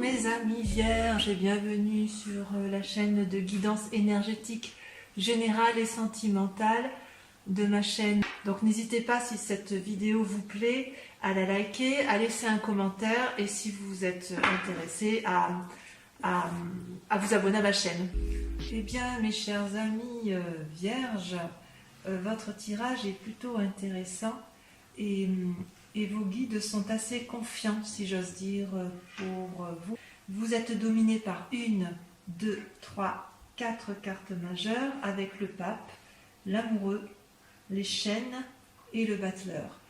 mes amis vierges et bienvenue sur la chaîne de guidance énergétique générale et sentimentale de ma chaîne. Donc n'hésitez pas, si cette vidéo vous plaît, à la liker, à laisser un commentaire et si vous êtes intéressé à vous abonner à ma chaîne. Eh bien mes chers amis vierges, votre tirage est plutôt intéressant et vos guides sont assez confiants, si j'ose dire, pour vous. Vous êtes dominé par 1, 2, 3, 4 cartes majeures avec le pape, l'amoureux, les chaînes et le battleur.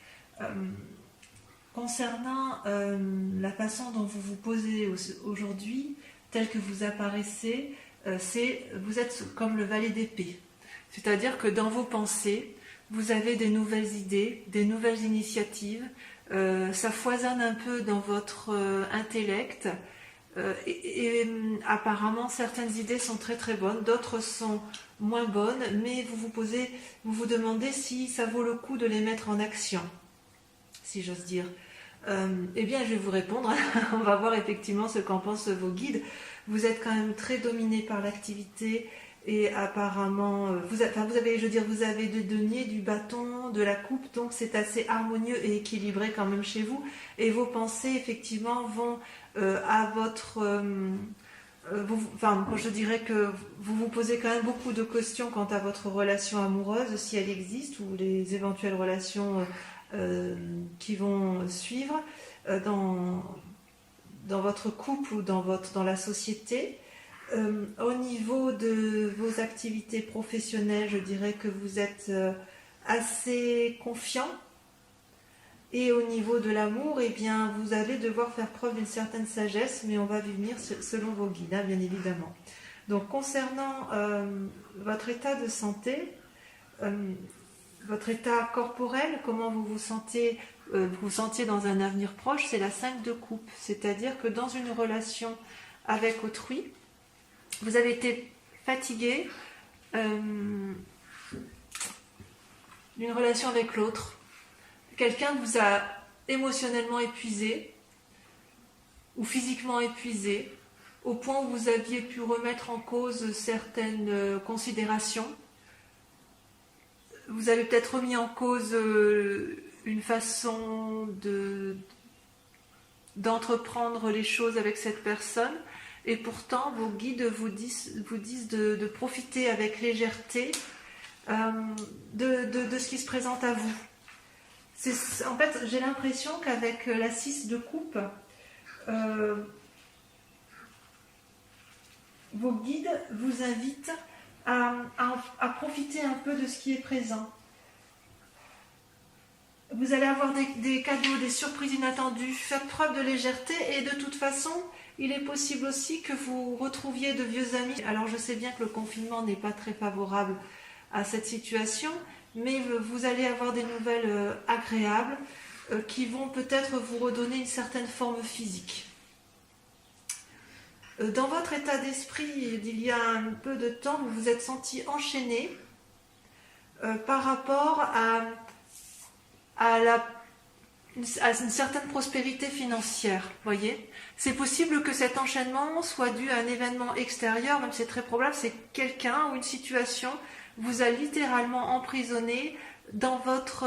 Concernant la façon dont vous vous posez aujourd'hui, tel que vous apparaissez, vous êtes comme le valet d'épée. C'est-à-dire que dans vos pensées, vous avez des nouvelles idées, des nouvelles initiatives, ça foisonne un peu dans votre intellect et apparemment certaines idées sont très très bonnes, d'autres sont moins bonnes, mais vous vous demandez si ça vaut le coup de les mettre en action, si j'ose dire. Eh bien je vais vous répondre, on va voir effectivement ce qu'en pensent vos guides. Vous êtes quand même très dominé par l'activité. Et apparemment, vous avez des deniers, du bâton, de la coupe, donc c'est assez harmonieux et équilibré quand même chez vous. Et vos pensées, effectivement, vont à votre... je dirais que vous vous posez quand même beaucoup de questions quant à votre relation amoureuse, si elle existe, ou les éventuelles relations qui vont suivre dans votre couple ou dans la société. Au niveau de vos activités professionnelles, je dirais que vous êtes assez confiant. Et au niveau de l'amour, eh bien, vous allez devoir faire preuve d'une certaine sagesse, mais on va y venir selon vos guides, hein, bien évidemment. Donc, concernant votre état de santé, votre état corporel, comment vous vous sentiez dans un avenir proche, c'est la 5 de coupe. C'est-à-dire que dans une relation avec autrui, vous avez été fatigué d'une relation avec l'autre. Quelqu'un vous a émotionnellement épuisé ou physiquement épuisé au point où vous aviez pu remettre en cause certaines considérations. Vous avez peut-être remis en cause une façon d'entreprendre les choses avec cette personne. Et pourtant, vos guides vous disent de profiter avec légèreté de ce qui se présente à vous. En fait, j'ai l'impression qu'avec la 6 de coupe, vos guides vous invitent à profiter un peu de ce qui est présent. Vous allez avoir des cadeaux, des surprises inattendues. Faites preuve de légèreté et de toute façon, il est possible aussi que vous retrouviez de vieux amis. Alors je sais bien que le confinement n'est pas très favorable à cette situation, mais vous allez avoir des nouvelles agréables qui vont peut-être vous redonner une certaine forme physique. Dans votre état d'esprit, il y a un peu de temps, vous vous êtes senti enchaîné par rapport à une certaine prospérité financière, voyez. C'est possible que cet enchaînement soit dû à un événement extérieur, même c'est très probable, c'est quelqu'un ou une situation vous a littéralement emprisonné dans votre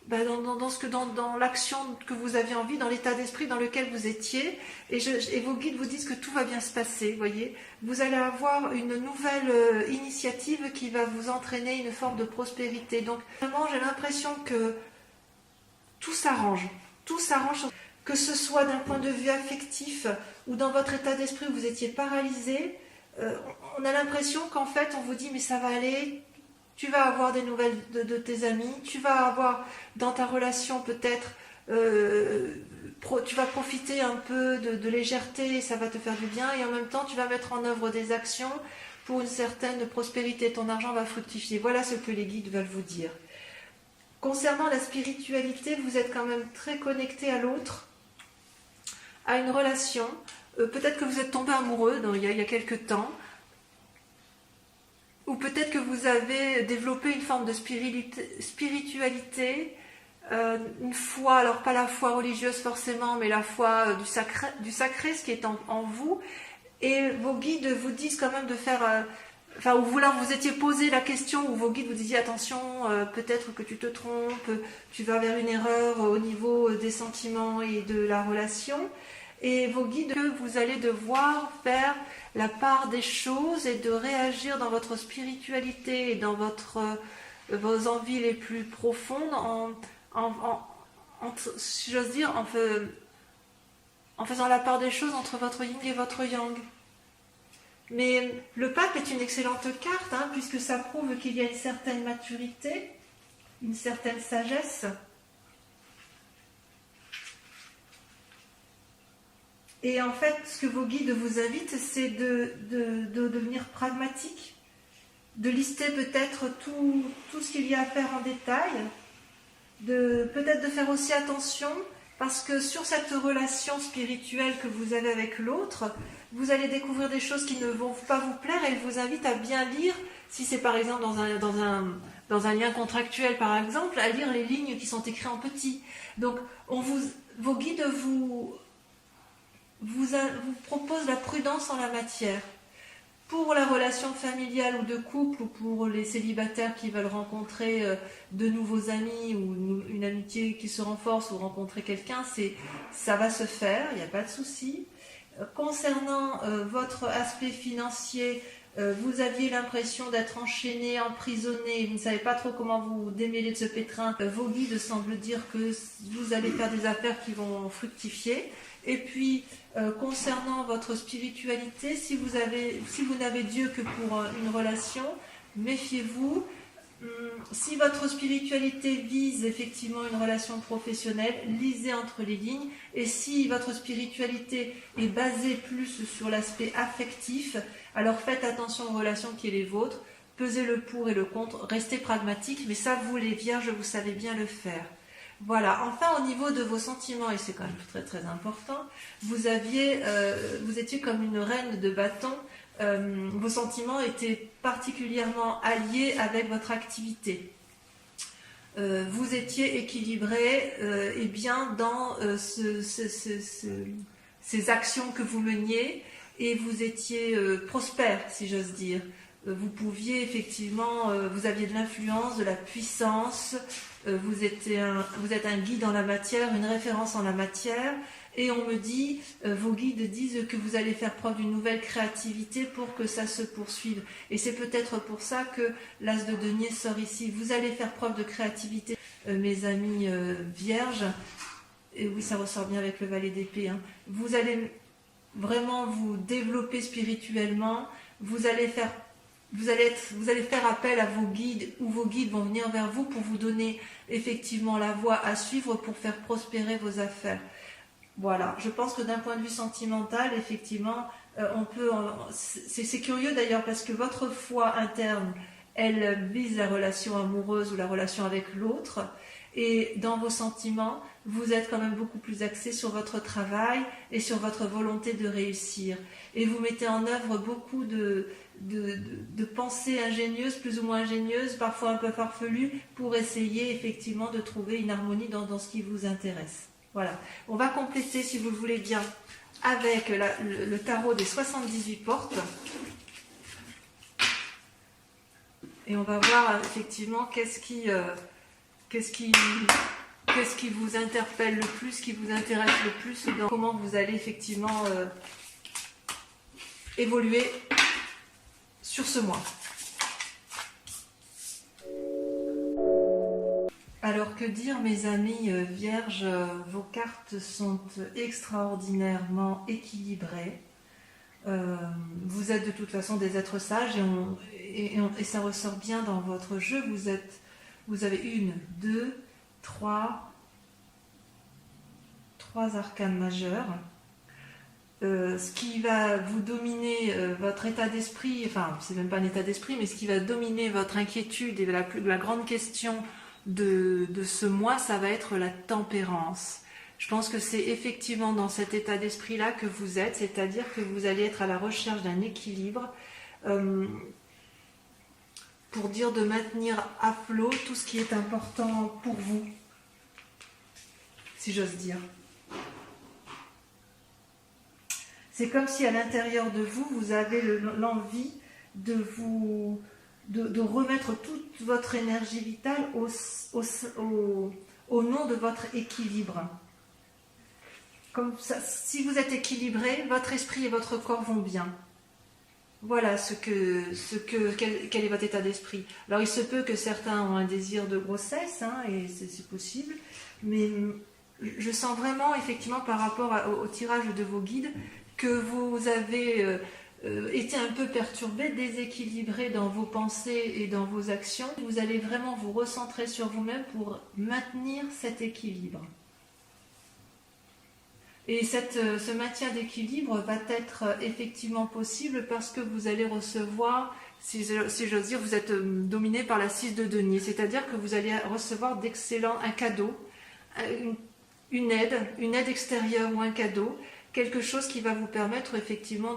dans l'action que vous aviez envie, dans l'état d'esprit dans lequel vous étiez, et vos guides vous disent que tout va bien se passer, voyez. Vous allez avoir une nouvelle initiative qui va vous entraîner une forme de prospérité. Donc vraiment, j'ai l'impression que tout s'arrange, que ce soit d'un point de vue affectif ou dans votre état d'esprit où vous étiez paralysé. On a l'impression qu'en fait on vous dit mais ça va aller, tu vas avoir des nouvelles de tes amis, tu vas avoir dans ta relation peut-être, tu vas profiter un peu de légèreté, ça va te faire du bien, et en même temps tu vas mettre en œuvre des actions pour une certaine prospérité, ton argent va fructifier. Voilà ce que les guides veulent vous dire. Concernant la spiritualité, vous êtes quand même très connecté à l'autre, à une relation. Peut-être que vous êtes tombé amoureux il y a quelques temps, ou peut-être que vous avez développé une forme de spiritualité une foi, alors pas la foi religieuse forcément, mais la foi du sacré, ce qui est en vous. Et vos guides vous disent quand même de faire... Enfin, ou vous, là, vous étiez posé la question, où vos guides vous disaient attention, peut-être que tu te trompes, tu vas vers une erreur au niveau des sentiments et de la relation. Et vos guides, que vous allez devoir faire la part des choses et de réagir dans votre spiritualité et dans vos envies les plus profondes si j'ose dire, en faisant la part des choses entre votre yin et votre yang. Mais le pape est une excellente carte, hein, puisque ça prouve qu'il y a une certaine maturité, une certaine sagesse. Et en fait, ce que vos guides vous invitent, c'est de devenir pragmatique, de lister peut-être tout ce qu'il y a à faire en détail, peut-être de faire aussi attention, parce que sur cette relation spirituelle que vous avez avec l'autre, vous allez découvrir des choses qui ne vont pas vous plaire, et il vous invite à bien lire, si c'est par exemple dans un lien contractuel par exemple, à lire les lignes qui sont écrites en petit. Donc vos guides vous proposent la prudence en la matière. Pour la relation familiale ou de couple, ou pour les célibataires qui veulent rencontrer de nouveaux amis, ou une amitié qui se renforce, ou rencontrer quelqu'un, ça va se faire, il n'y a pas de souci. Concernant votre aspect financier, vous aviez l'impression d'être enchaîné, emprisonné, vous ne savez pas trop comment vous démêler de ce pétrin. Vos guides semblent dire que vous allez faire des affaires qui vont fructifier. Et puis, concernant votre spiritualité, si vous n'avez Dieu que pour une relation, méfiez-vous. Si votre spiritualité vise effectivement une relation professionnelle, lisez entre les lignes. Et si votre spiritualité est basée plus sur l'aspect affectif, alors faites attention aux relations qui sont les vôtres, pesez le pour et le contre, restez pragmatique, mais ça, vous les vierges, vous savez bien le faire. Voilà, enfin au niveau de vos sentiments, et c'est quand même très très important, vous étiez comme une reine de bâton, vos sentiments étaient particulièrement alliés avec votre activité. Vous étiez équilibré et bien dans ces actions que vous meniez, et vous étiez prospère, si j'ose dire. Vous pouviez effectivement, vous aviez de l'influence, de la puissance, vous êtes un guide en la matière, une référence en la matière, et on me dit, vos guides disent que vous allez faire preuve d'une nouvelle créativité pour que ça se poursuive. Et c'est peut-être pour ça que l'as de denier sort ici. Vous allez faire preuve de créativité, mes amis vierges, et oui, ça ressort bien avec le valet d'épée, hein. Vous allez vraiment vous développer spirituellement, vous allez faire appel à vos guides, ou vos guides vont venir vers vous pour vous donner effectivement la voie à suivre pour faire prospérer vos affaires. Voilà, je pense que d'un point de vue sentimental, effectivement, c'est curieux d'ailleurs, parce que votre foi interne, elle vise la relation amoureuse ou la relation avec l'autre, et dans vos sentiments, vous êtes quand même beaucoup plus axé sur votre travail et sur votre volonté de réussir. Et vous mettez en œuvre beaucoup de pensées ingénieuses, plus ou moins ingénieuses, parfois un peu farfelues, pour essayer effectivement de trouver une harmonie dans ce qui vous intéresse. Voilà. On va compléter, si vous le voulez bien, avec le tarot des 78 portes. Et on va voir effectivement qu'est-ce qui vous interpelle le plus, qui vous intéresse le plus, dans comment vous allez effectivement évoluer sur ce mois. Alors que dire, mes amis vierges, vos cartes sont extraordinairement équilibrées. Vous êtes de toute façon des êtres sages, et ça ressort bien dans votre jeu. Vous avez 1, 2, 3 arcanes majeures. Ce qui va vous dominer votre état d'esprit, enfin c'est même pas un état d'esprit, mais ce qui va dominer votre inquiétude et la grande question de ce mois, ça va être la tempérance. Je pense que c'est effectivement dans cet état d'esprit-là que vous êtes, c'est-à-dire que vous allez être à la recherche d'un équilibre pour dire de maintenir à flot tout ce qui est important pour vous. si j'ose dire. C'est comme si à l'intérieur de vous, vous avez l'envie de remettre toute votre énergie vitale au nom de votre équilibre. Comme ça, si vous êtes équilibré, votre esprit et votre corps vont bien. Voilà quel est votre état d'esprit. Alors il se peut que certains ont un désir de grossesse, hein, et c'est possible, mais je sens vraiment effectivement par rapport au tirage de vos guides que vous avez été un peu perturbé, déséquilibré dans vos pensées et dans vos actions. Vous allez vraiment vous recentrer sur vous-même pour maintenir cet équilibre. Et ce maintien d'équilibre va être effectivement possible parce que vous allez recevoir, si j'ose dire, vous êtes dominé par la 6 de denier, c'est-à-dire que vous allez recevoir un cadeau, une aide extérieure ou un cadeau, quelque chose qui va vous permettre effectivement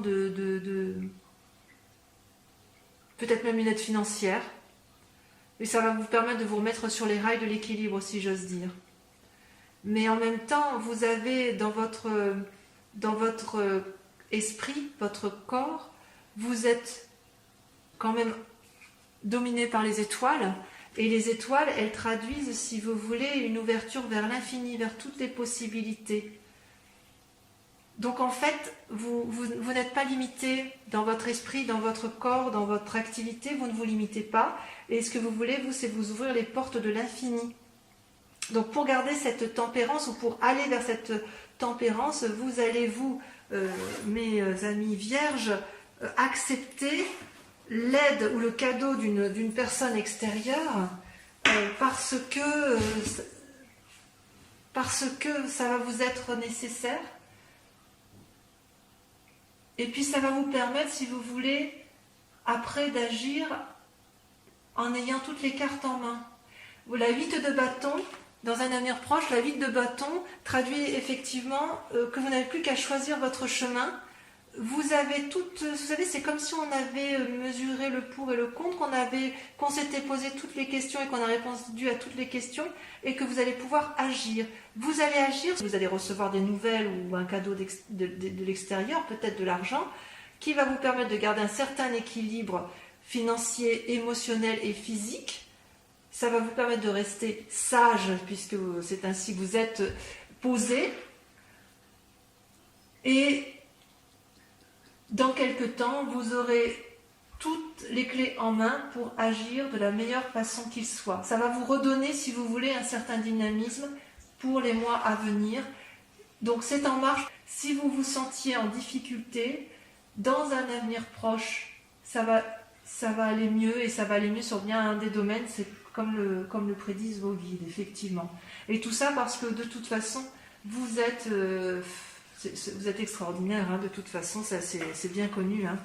peut-être même une aide financière, et ça va vous permettre de vous remettre sur les rails de l'équilibre, si j'ose dire. Mais en même temps, vous avez dans votre esprit, votre corps, vous êtes quand même dominé par les étoiles, et les étoiles, elles traduisent, si vous voulez, une ouverture vers l'infini, vers toutes les possibilités. Donc en fait, vous n'êtes pas limité dans votre esprit, dans votre corps, dans votre activité, vous ne vous limitez pas, et ce que vous voulez, c'est vous ouvrir les portes de l'infini. Donc pour garder cette tempérance ou pour aller vers cette tempérance, vous allez mes amis vierges, accepter l'aide ou le cadeau d'une personne extérieure parce que ça va vous être nécessaire. Et puis ça va vous permettre, si vous voulez, après d'agir en ayant toutes les cartes en main. La 8 de bâton, dans un avenir proche, la 8 de bâton traduit effectivement que vous n'avez plus qu'à choisir votre chemin. Vous avez vous savez, c'est comme si on avait mesuré le pour et le contre, qu'on s'était posé toutes les questions et qu'on a répondu à toutes les questions et que vous allez pouvoir agir. Vous allez agir, vous allez recevoir des nouvelles ou un cadeau de l'extérieur, peut-être de l'argent, qui va vous permettre de garder un certain équilibre financier, émotionnel et physique. Ça va vous permettre de rester sage, puisque c'est ainsi que vous êtes posé. Et dans quelque temps, vous aurez toutes les clés en main pour agir de la meilleure façon qu'il soit. Ça va vous redonner, si vous voulez, un certain dynamisme pour les mois à venir. Donc c'est en marche. Si vous vous sentiez en difficulté, dans un avenir proche, ça va aller mieux, et ça va aller mieux sur bien un des domaines, c'est comme le prédisent vos guides, effectivement. Et tout ça parce que de toute façon, vous êtes extraordinaire, hein, de toute façon, ça c'est bien connu. Hein.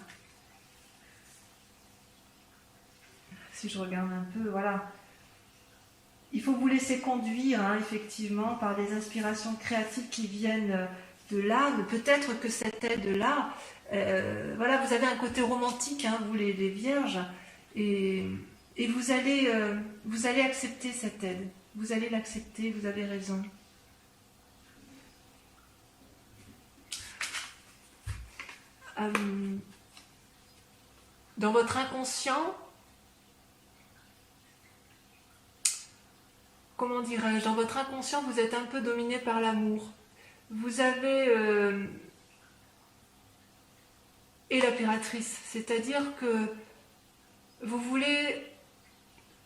Si je regarde un peu, voilà. Il faut vous laisser conduire, hein, effectivement, par des inspirations créatives qui viennent de l'âme. Peut-être que cette aide-là, voilà, vous avez un côté romantique, hein, vous les vierges, et vous allez accepter cette aide. Vous allez l'accepter, vous avez raison. Dans votre inconscient, comment dirais-je, dans votre inconscient, vous êtes un peu dominé par l'amour. Vous avez et l'impératrice, c'est-à-dire que vous voulez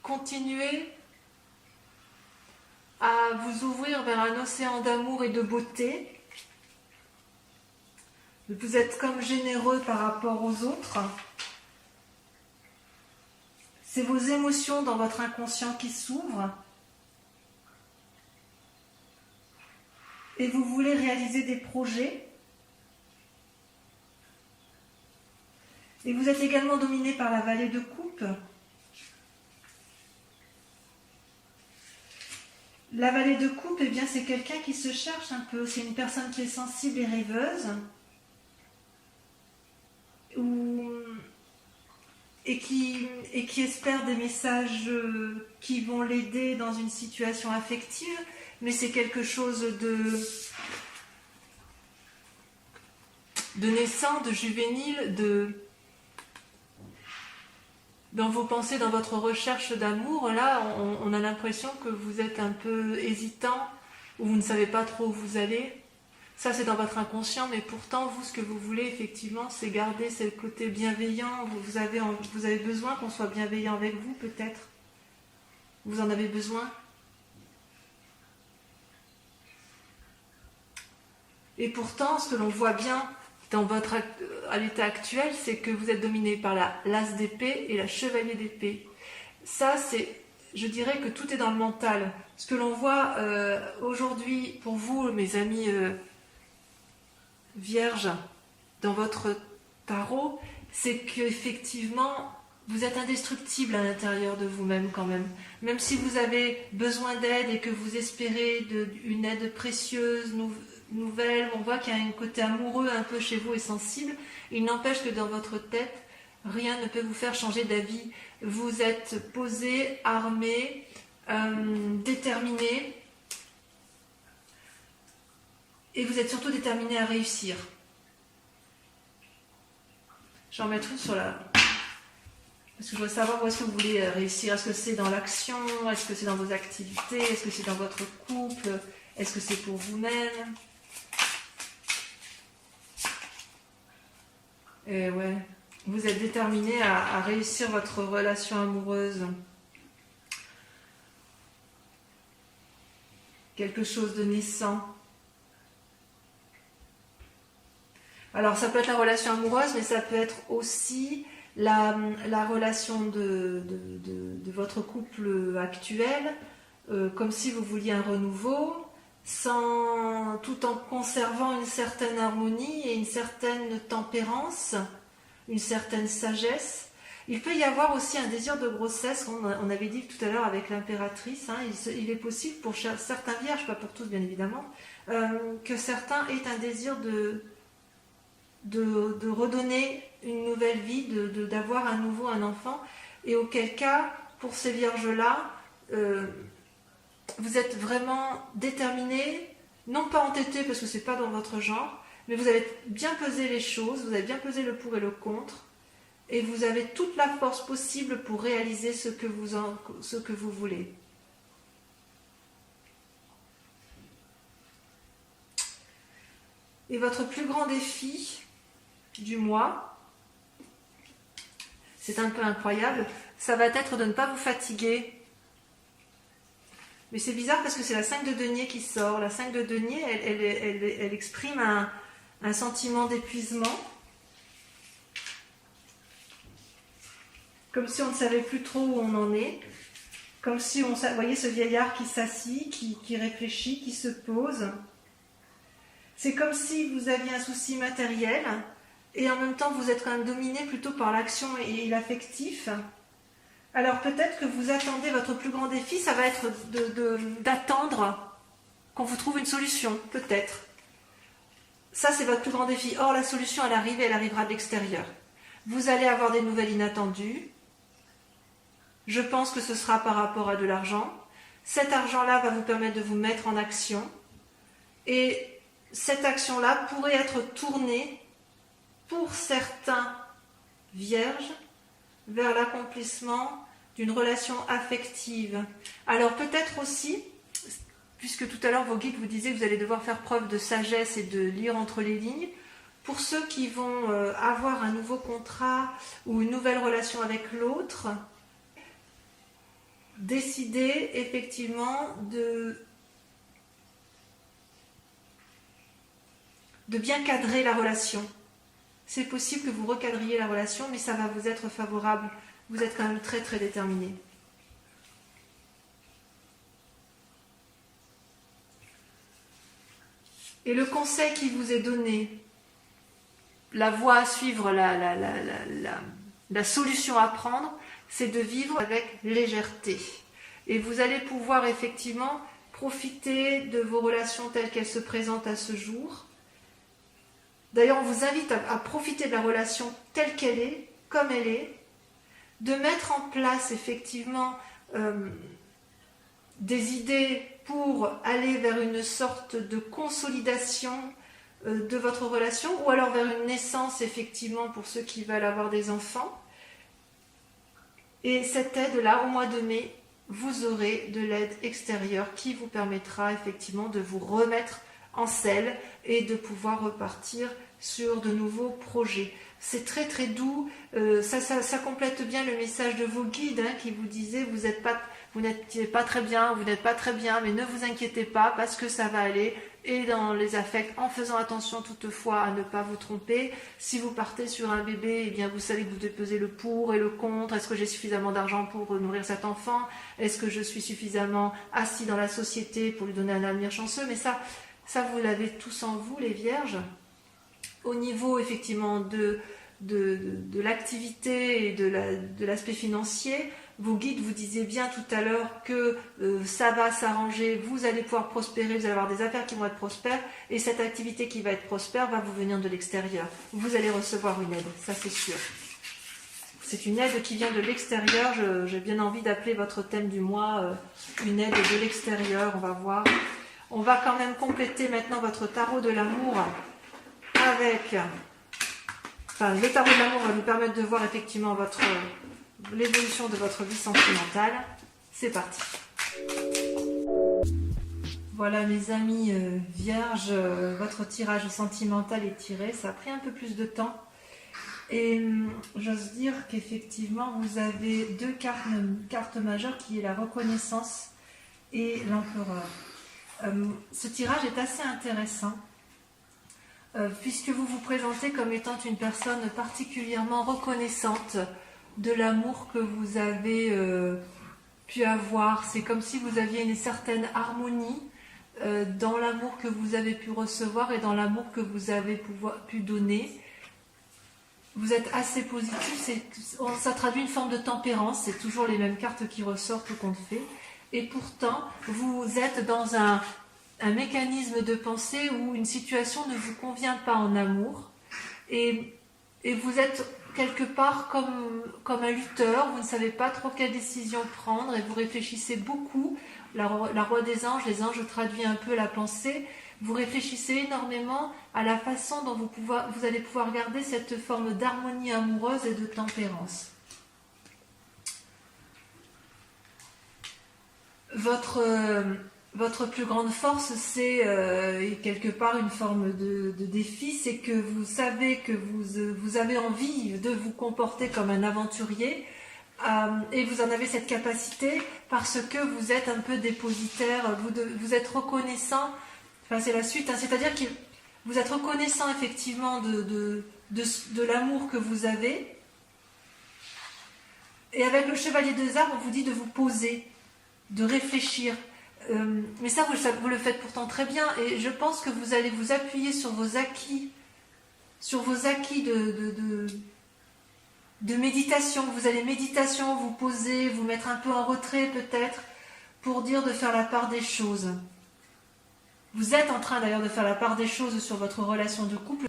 continuer à vous ouvrir vers un océan d'amour et de beauté. Vous êtes comme généreux par rapport aux autres. C'est vos émotions dans votre inconscient qui s'ouvrent. Et vous voulez réaliser des projets. Et vous êtes également dominé par la vallée de coupe. La vallée de coupe, eh bien, c'est quelqu'un qui se cherche un peu. C'est une personne qui est sensible et rêveuse. Et qui espère des messages qui vont l'aider dans une situation affective, mais c'est quelque chose de naissant, de juvénile, dans vos pensées, dans votre recherche d'amour. Là, on a l'impression que vous êtes un peu hésitant, ou vous ne savez pas trop où vous allez. Ça, c'est dans votre inconscient, mais pourtant, vous, ce que vous voulez, effectivement, c'est garder ce côté bienveillant. Vous avez besoin qu'on soit bienveillant avec vous, peut-être. Vous en avez besoin. Et pourtant, ce que l'on voit bien à l'état actuel, c'est que vous êtes dominé par l'as d'épée et la chevalier d'épée. Ça, je dirais que tout est dans le mental. Ce que l'on voit aujourd'hui, pour vous, mes amis vierges, dans votre tarot, c'est qu'effectivement, vous êtes indestructible à l'intérieur de vous-même quand même. Même si vous avez besoin d'aide et que vous espérez une aide précieuse, nouvelle, on voit qu'il y a un côté amoureux un peu chez vous et sensible, il n'empêche que dans votre tête, rien ne peut vous faire changer d'avis. Vous êtes posé, armé, déterminé, et vous êtes surtout déterminé à réussir. Je vais en mettre une sur la... Parce que je veux savoir où est-ce que vous voulez réussir. Est-ce que c'est dans l'action? Est-ce que c'est dans vos activités? Est-ce que c'est dans votre couple? Est-ce que c'est pour vous-même? Et ouais, vous êtes déterminé à réussir votre relation amoureuse. Quelque chose de naissant. Alors ça peut être la relation amoureuse, mais ça peut être aussi la relation de votre couple actuel, comme si vous vouliez un renouveau, tout en conservant une certaine harmonie et une certaine tempérance, une certaine sagesse. Il peut y avoir aussi un désir de grossesse, on avait dit tout à l'heure avec l'impératrice, hein, il est possible pour certains vierges, pas pour tous bien évidemment, que certains aient un désir de redonner une nouvelle vie, d'avoir à nouveau un enfant, et auquel cas, pour ces vierges-là, vous êtes vraiment déterminés, non pas entêtés parce que c'est pas dans votre genre, mais vous avez bien pesé les choses, vous avez bien pesé le pour et le contre, et vous avez toute la force possible pour réaliser ce que vous voulez. Et votre plus grand défi du mois, c'est un peu incroyable, ça va être de ne pas vous fatiguer. Mais c'est bizarre parce que c'est la 5 de denier qui sort. La 5 de denier, elle exprime un sentiment d'épuisement. Comme si on ne savait plus trop où on en est. Comme si vous voyez ce vieillard qui s'assit, qui réfléchit, qui se pose. C'est comme si vous aviez un souci matériel et en même temps vous êtes quand même dominé plutôt par l'action et l'affectif. Alors peut-être que vous attendez, votre plus grand défi, ça va être d'attendre qu'on vous trouve une solution, peut-être. Ça, c'est votre plus grand défi. Or, la solution, elle arrive et elle arrivera de l'extérieur. Vous allez avoir des nouvelles inattendues. Je pense que ce sera par rapport à de l'argent. Cet argent-là va vous permettre de vous mettre en action. Et cette action-là pourrait être tournée, pour certains vierges, vers l'accomplissement d'une relation affective. Alors peut-être aussi, puisque tout à l'heure vos guides vous disaient que vous allez devoir faire preuve de sagesse et de lire entre les lignes, pour ceux qui vont avoir un nouveau contrat ou une nouvelle relation avec l'autre, décider effectivement de bien cadrer la relation. C'est possible que vous recadriez la relation, mais ça va vous être favorable. Vous êtes quand même très très déterminé. Et le conseil qui vous est donné, la voie à suivre, la solution à prendre, c'est de vivre avec légèreté. Et vous allez pouvoir effectivement profiter de vos relations telles qu'elles se présentent à ce jour. D'ailleurs, on vous invite à profiter de la relation telle qu'elle est, comme elle est, de mettre en place effectivement des idées pour aller vers une sorte de consolidation de votre relation, ou alors vers une naissance, effectivement, pour ceux qui veulent avoir des enfants. Et cette aide-là, au mois de mai, vous aurez de l'aide extérieure qui vous permettra effectivement de vous remettre en selle et de pouvoir repartir sur de nouveaux projets. C'est très très doux, ça complète bien le message de vos guides hein, qui vous disaient vous n'êtes pas très bien, mais ne vous inquiétez pas parce que ça va aller. Et dans les affects, en faisant attention toutefois à ne pas vous tromper. Si vous partez sur un bébé, eh bien vous savez que vous devez peser le pour et le contre. Est-ce que j'ai suffisamment d'argent pour nourrir cet enfant? Est-ce que je suis suffisamment assis dans la société pour lui donner un avenir chanceux? Mais ça vous l'avez tous en vous, les vierges. Au niveau effectivement de l'activité et de l'aspect financier, vos guides vous disaient bien tout à l'heure que ça va s'arranger, vous allez pouvoir prospérer, vous allez avoir des affaires qui vont être prospères, et cette activité qui va être prospère va vous venir de l'extérieur. Vous allez recevoir une aide, ça c'est sûr. C'est une aide qui vient de l'extérieur, j'ai bien envie d'appeler votre thème du mois une aide de l'extérieur, on va voir. On va quand même compléter maintenant votre tarot de l'amour avec... Enfin, le tarot de l'amour va nous permettre de voir effectivement l'évolution de votre vie sentimentale. C'est parti. Voilà mes amis vierges, votre tirage sentimental est tiré. Ça a pris un peu plus de temps. Et j'ose dire qu'effectivement, vous avez deux cartes majeures qui est la reconnaissance et l'empereur. Ce tirage est assez intéressant. Puisque vous vous présentez comme étant une personne particulièrement reconnaissante de l'amour que vous avez pu avoir. C'est comme si vous aviez une certaine harmonie dans l'amour que vous avez pu recevoir et dans l'amour que vous avez pu donner. Vous êtes assez positif, ça traduit une forme de tempérance, c'est toujours les mêmes cartes qui ressortent qu'on fait. Et pourtant, vous êtes dans un mécanisme de pensée où une situation ne vous convient pas en amour et vous êtes quelque part comme un lutteur, vous ne savez pas trop quelle décision prendre et vous réfléchissez beaucoup. La roi des anges, les anges traduisent un peu la pensée, vous réfléchissez énormément à la façon dont vous allez pouvoir garder cette forme d'harmonie amoureuse et de tempérance. Votre plus grande force, c'est quelque part une forme de défi, c'est que vous savez que vous avez envie de vous comporter comme un aventurier et vous en avez cette capacité parce que vous êtes un peu dépositaire, vous êtes reconnaissant, enfin c'est la suite, hein, c'est-à-dire que vous êtes reconnaissant effectivement de l'amour que vous avez et avec le chevalier des armes, on vous dit de vous poser, de réfléchir. Mais ça, vous le faites pourtant très bien et je pense que vous allez vous appuyer sur vos acquis de méditation. Vous allez méditation, vous poser, vous mettre un peu en retrait peut-être pour dire de faire la part des choses. Vous êtes en train d'ailleurs de faire la part des choses sur votre relation de couple.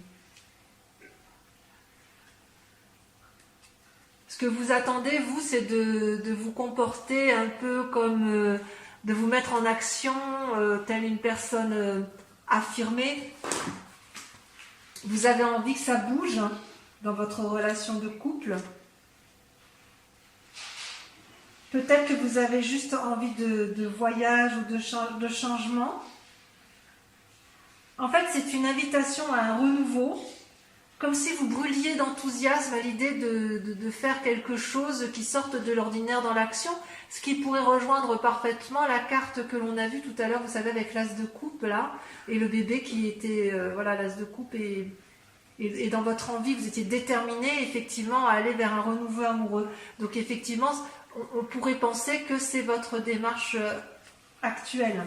Ce que vous attendez, vous, c'est de vous comporter un peu comme... de vous mettre en action, telle une personne affirmée. Vous avez envie que ça bouge hein, dans votre relation de couple. Peut-être que vous avez juste envie de voyage ou de changement. En fait, c'est une invitation à un renouveau, comme si vous brûliez d'enthousiasme à l'idée de faire quelque chose qui sorte de l'ordinaire dans l'action, ce qui pourrait rejoindre parfaitement la carte que l'on a vue tout à l'heure, vous savez, avec l'as de coupe là, et le bébé qui était, voilà, l'as de coupe, et dans votre envie, vous étiez déterminé effectivement à aller vers un renouveau amoureux. Donc effectivement, on pourrait penser que c'est votre démarche actuelle.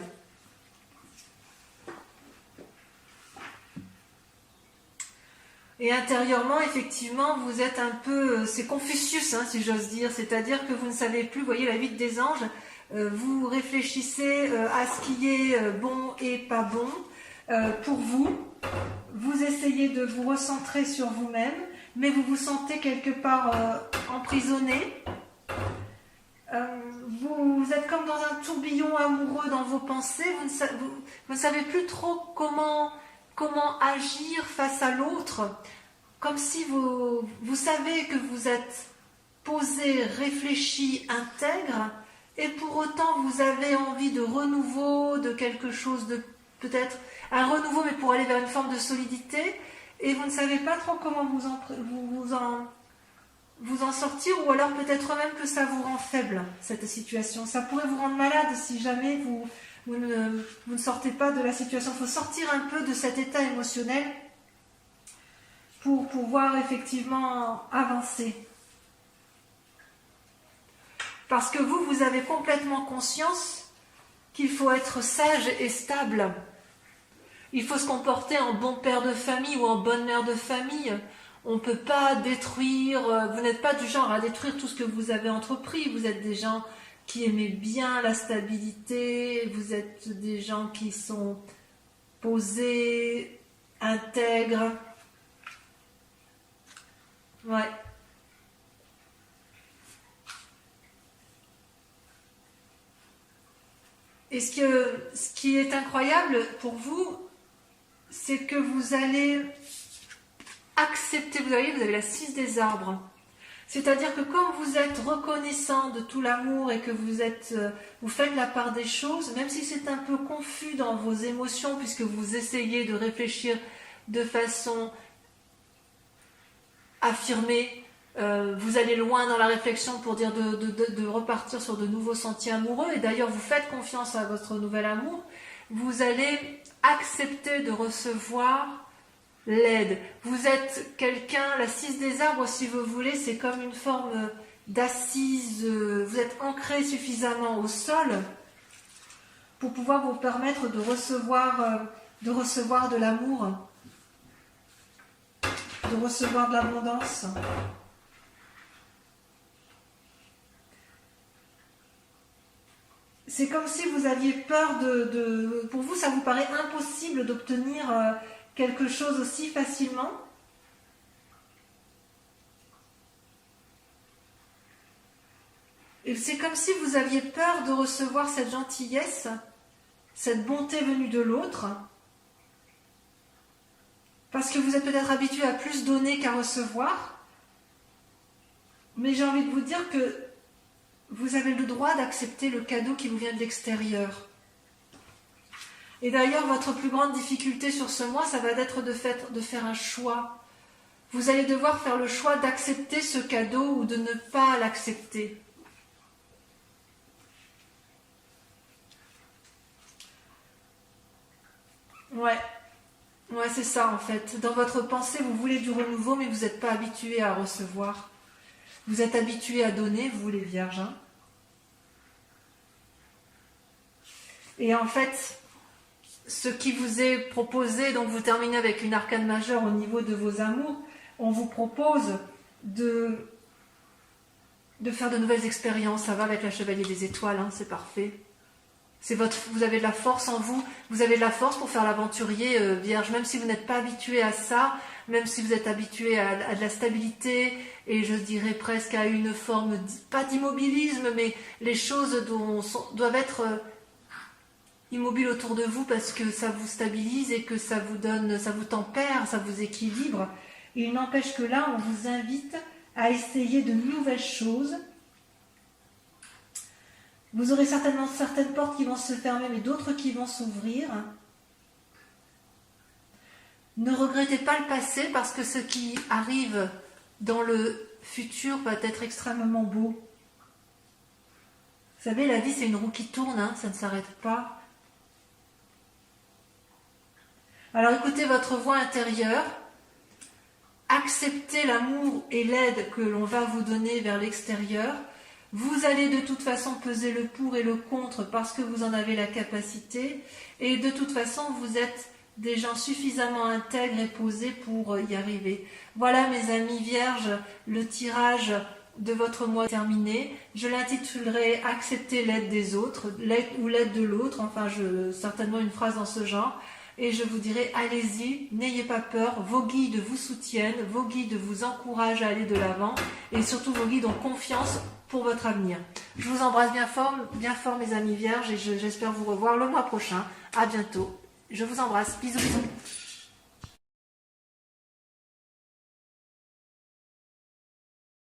Et intérieurement, effectivement, vous êtes un peu... c'est Confucius, hein, si j'ose dire. C'est-à-dire que vous ne savez plus, vous voyez, la vie des anges, vous réfléchissez à ce qui est bon et pas bon pour vous. Vous essayez de vous recentrer sur vous-même, mais vous vous sentez quelque part emprisonné. vous êtes comme dans un tourbillon amoureux dans vos pensées, vous ne savez plus trop comment agir face à l'autre, comme si vous savez que vous êtes posé, réfléchi, intègre, et pour autant vous avez envie de renouveau, de quelque chose de peut-être un renouveau, mais pour aller vers une forme de solidité, et vous ne savez pas trop comment vous en sortir, ou alors peut-être même que ça vous rend faible, cette situation. Ça pourrait vous rendre malade si jamais vous ne sortez pas de la situation. Il faut sortir un peu de cet état émotionnel pour pouvoir effectivement avancer. Parce que vous avez complètement conscience qu'il faut être sage et stable. Il faut se comporter en bon père de famille ou en bonne mère de famille. On ne peut pas détruire, vous n'êtes pas du genre à détruire tout ce que vous avez entrepris. Vous êtes des gens qui aimez bien la stabilité, vous êtes des gens qui sont posés, intègres. Ouais. Et ce qui est incroyable pour vous, c'est que vous allez accepter, vous avez la 6 des arbres. C'est-à-dire que comme vous êtes reconnaissant de tout l'amour et que vous faites la part des choses, même si c'est un peu confus dans vos émotions, puisque vous essayez de réfléchir de façon affirmée, vous allez loin dans la réflexion pour dire de repartir sur de nouveaux sentiers amoureux, et d'ailleurs vous faites confiance à votre nouvel amour, vous allez accepter de recevoir l'aide. Vous êtes quelqu'un, la 6 des arbres, si vous voulez, c'est comme une forme d'assise, vous êtes ancré suffisamment au sol pour pouvoir vous permettre de recevoir de l'amour, de recevoir de l'abondance. C'est comme si vous aviez peur pour vous, ça vous paraît impossible d'obtenir quelque chose aussi facilement. Et c'est comme si vous aviez peur de recevoir cette gentillesse, cette bonté venue de l'autre, parce que vous êtes peut-être habitué à plus donner qu'à recevoir. Mais j'ai envie de vous dire que vous avez le droit d'accepter le cadeau qui vous vient de l'extérieur. Et d'ailleurs, votre plus grande difficulté sur ce mois, ça va être de faire un choix. Vous allez devoir faire le choix d'accepter ce cadeau ou de ne pas l'accepter. Ouais, c'est ça en fait. Dans votre pensée, vous voulez du renouveau, mais vous n'êtes pas habitué à recevoir. Vous êtes habitué à donner, vous les vierges. Hein. Et en fait, ce qui vous est proposé, donc vous terminez avec une arcane majeure au niveau de vos amours, on vous propose de faire de nouvelles expériences. Ça va avec la chevalier des étoiles, hein, c'est parfait. Vous avez de la force en vous, vous avez de la force pour faire l'aventurier vierge, même si vous n'êtes pas habitué à ça, même si vous êtes habitué à de la stabilité, et je dirais presque à une forme, pas d'immobilisme, mais les choses doivent être immobiles autour de vous parce que ça vous stabilise et que ça vous donne, ça vous tempère, ça vous équilibre. Et il n'empêche que là, on vous invite à essayer de nouvelles choses. Vous aurez certainement certaines portes qui vont se fermer, mais d'autres qui vont s'ouvrir. Ne regrettez pas le passé, parce que ce qui arrive dans le futur va être extrêmement beau. Vous savez, la vie, c'est une roue qui tourne, hein, ça ne s'arrête pas. Alors écoutez votre voix intérieure, acceptez l'amour et l'aide que l'on va vous donner vers l'extérieur. Vous allez de toute façon peser le pour et le contre parce que vous en avez la capacité, et de toute façon vous êtes des gens suffisamment intègres et posés pour y arriver. Voilà mes amis vierges, le tirage de votre mois est terminé. Je l'intitulerai « Accepter l'aide des autres », l'aide ou l'aide de l'autre, enfin certainement une phrase dans ce genre. et je vous dirai, allez-y, n'ayez pas peur, vos guides vous soutiennent, vos guides vous encouragent à aller de l'avant, et surtout vos guides ont confiance pour votre avenir. Je vous embrasse bien fort mes amis vierges, et j'espère vous revoir le mois prochain. À bientôt. Je vous embrasse. Bisous, bisous.